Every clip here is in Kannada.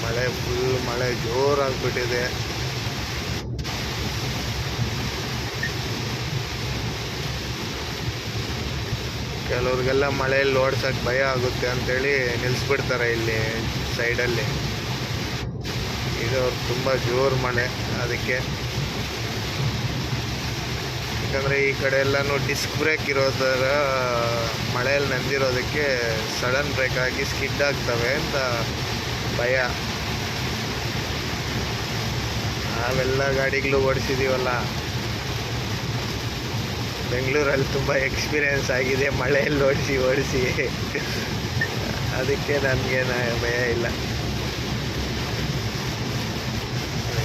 ಮಳೆ ಫುಲ್ ಮಳೆ ಜೋರಾಗ್ಬಿಟ್ಟಿದೆ. ಕೆಲವ್ರಿಗೆಲ್ಲ ಮಳೆಯಲ್ಲಿ ಓಡ್ಸಕ್ಕೆ ಭಯ ಆಗುತ್ತೆ ಅಂತೇಳಿ ನಿಲ್ಲಿಸ್ಬಿಡ್ತಾರೆ ಇಲ್ಲಿ ಸೈಡಲ್ಲಿ. ಈಗ ಅವ್ರು ತುಂಬ ಜೋರು ಮಳೆ, ಅದಕ್ಕೆ. ಯಾಕಂದರೆ ಈ ಕಡೆ ಎಲ್ಲನೂ ಡಿಸ್ಕ್ ಬ್ರೇಕ್ ಇರೋದರ ಮಳೆಯಲ್ಲಿ ನೆಂದಿರೋದಕ್ಕೆ ಸಡನ್ ಬ್ರೇಕ್ ಆಗಿ ಸ್ಕಿಡ್ ಆಗ್ತವೆ ಅಂತ ಭಯ. ನಾವೆಲ್ಲ ಗಾಡಿಗಳು ಓಡಿಸಿದ್ದೀವಲ್ಲ, ಬೆಂಗಳೂರಲ್ಲಿ ತುಂಬ ಎಕ್ಸ್ಪೀರಿಯೆನ್ಸ್ ಆಗಿದೆ ಮಳೆಯಲ್ಲಿ ಓಡಿಸಿ ಅದಕ್ಕೆ ನನಗೇನು ಭಯ ಇಲ್ಲ.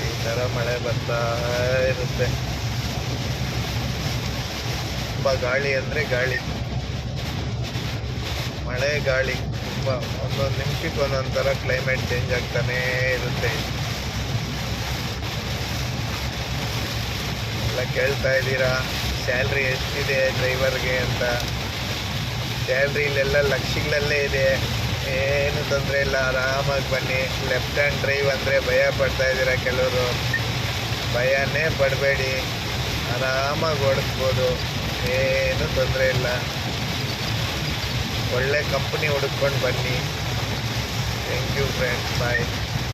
ಈ ಥರ ಮಳೆ ಬರ್ತಾ ಇರುತ್ತೆ. ತುಂಬ ಗಾಳಿ ಅಂದರೆ ಗಾಳಿ, ಮಳೆ ಗಾಳಿ ತುಂಬ. ಒಂದೊಂದು ನಿಮಿಷಕ್ಕೆ ಒಂದೊಂದು ಥರ ಕ್ಲೈಮೇಟ್ ಚೇಂಜ್ ಆಗ್ತಾನೇ ಇರುತ್ತೆ. ಎಲ್ಲ ಕೇಳ್ತಾ ಇದ್ದೀರಾ ಸ್ಯಾಲ್ರಿ ಎಷ್ಟಿದೆ ಡ್ರೈವರ್ಗೆ ಅಂತ. ಸ್ಯಾಲ್ರಿ ಇಲ್ಲೆಲ್ಲ ಲಕ್ಷಗಳಲ್ಲೇ ಇದೆ, ಏನು ತೊಂದರೆ ಇಲ್ಲ, ಆರಾಮಾಗಿ ಬನ್ನಿ. ಲೆಫ್ಟ್ ಹ್ಯಾಂಡ್ ಡ್ರೈವ್ ಅಂದರೆ ಭಯ ಪಡ್ತಾ ಇದ್ದೀರಾ ಕೆಲವರು. ಭಯನೇ ಪಡಬೇಡಿ, ಆರಾಮಾಗಿ ಓಡಿಸ್ಬೋದು, ಏನು ತೊಂದರೆ ಇಲ್ಲ. ಒಳ್ಳೆ ಕಂಪ್ನಿ ಹುಡುಕ್ಕೊಂಡು ಬನ್ನಿ. Thank you friends, bye.